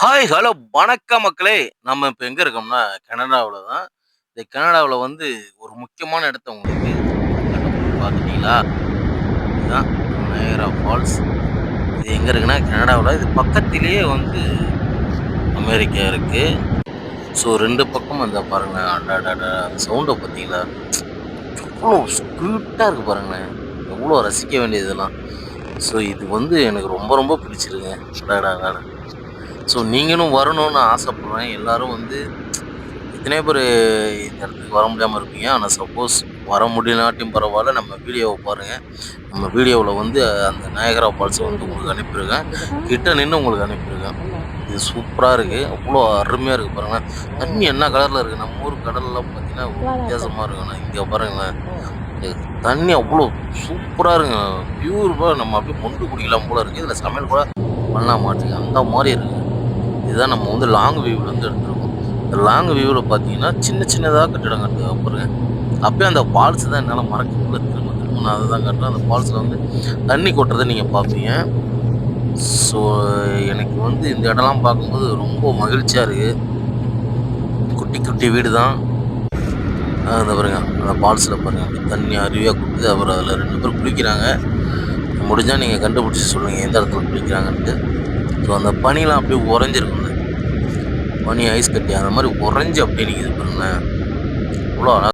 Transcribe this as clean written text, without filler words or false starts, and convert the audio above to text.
Hi, hello, வணக்கம் மக்களே! நம்ம இப்ப எங்க இருக்கோம்னா, கனடாவுல தான். இந்த கனடாவுல வந்து ஒரு முக்கியமான இடத்த உங்களுக்கு காட்ட போறேன். பார்த்துட்டீங்களா? இதுதான் நயாகரா ஃபால்ஸ். இது எங்க இருக்குன்னா, கனடாவுல. இது பக்கத்திலேயே வந்து அமெரிக்கா இருக்கு. ஸோ 2 பக்கமும் அந்த பாருங்க. அடடடா! அந்த சவுண்ட பார்த்தீங்களா? எவ்ளோ ஸ்வீட்டா இருக்கு பாருங்களேன். எவ்ளோ ரசிக்க வேண்டியது இதெல்லாம். ஸோ இது வந்து எனக்கு ரொம்ப ரொம்ப பிடிச்சிருக்குங்க. அடடடா! ஸோ நீங்களும் வரணும்னு ஆசைப்படுறேன். எல்லாரும் வந்து எத்தனையோ பேரு இந்த இடத்துக்கு வர முடியாம இருப்பீங்க. ஆனா சப்போஸ் வர முடியலாட்டியும் பரவால்ல. நம்ம வீடியோவ பாருங்க. நம்ம வீடியோவுல வந்து அந்த நயாகரா ஃபால்ஸ வந்து உங்களுக்கு அனுப்பியிருக்கேன். கிட்ட நின்னு உங்களுக்கு அனுப்பியிருக்கேன். இது சூப்பரா இருக்கு. அவ்ளோ அருமையா இருக்கு பாருங்களேன். தண்ணி என்ன கலர்ல இருக்கு. நம்ம ஊர் கடல்லாம் பார்த்தீங்கன்னா, ஒரு வித்தியாசமா இருக்கும். ஆனா இங்க பாருங்களேன். இந்த தண்ணி அவ்ளோ சூப்பரா இருக்குங்க. பியூர்பா நம்ம அப்படியே மொண்டு குடிக்கலாம் போல இருக்கு. இதுல சமையல் கூட பண்ணலாம் மாட்டுங்க. அந்த மாரி இருக்குங்க. இதுதான் நம்ம வந்து லாங் வியூல இருந்து எடுத்திருக்கோம். இந்த லாங் வியூல பார்த்தீங்கன்னா, சின்ன சின்னதா கட்டிடம் கட்டுது பாருங்க. அப்பயே அந்த ஃபால்ஸ் தான் என்னால மறக்க முடியல. திரும்ப திரும்ப நான் அததான் காட்டுறேன். அந்த ஃபால்ஸ்ல வந்து தண்ணி கொட்டுறத நீங்க பார்ப்பீங்க. ஸோ எனக்கு வந்து இந்த இடம்லாம் பார்க்கும்போது ரொம்ப மகிழ்ச்சியா இருக்கு. குட்டி குட்டி வீடு தான். அந்த பாருங்க. அந்த ஃபால்ஸ்ல பாருங்க. அப்படியே தண்ணி அருவியா கொட்டுது. அப்புறம் அதில 2 பேர் குளிக்கிறாங்க. முடிஞ்சா நீங்க கண்டுபிடிச்சு சொல்லுங்க எந்த இடத்துல குளிக்கிறாங்கன்ட்டு. ஸோ அந்த பனிலாம் அப்படியே உறைஞ்சிருக்குங்க. பனி ஐஸ் கட்டி அந்த மாரி உறைஞ்சு அப்படியே நிக்குது பாருங்களேன். அவ்வளோ அழகா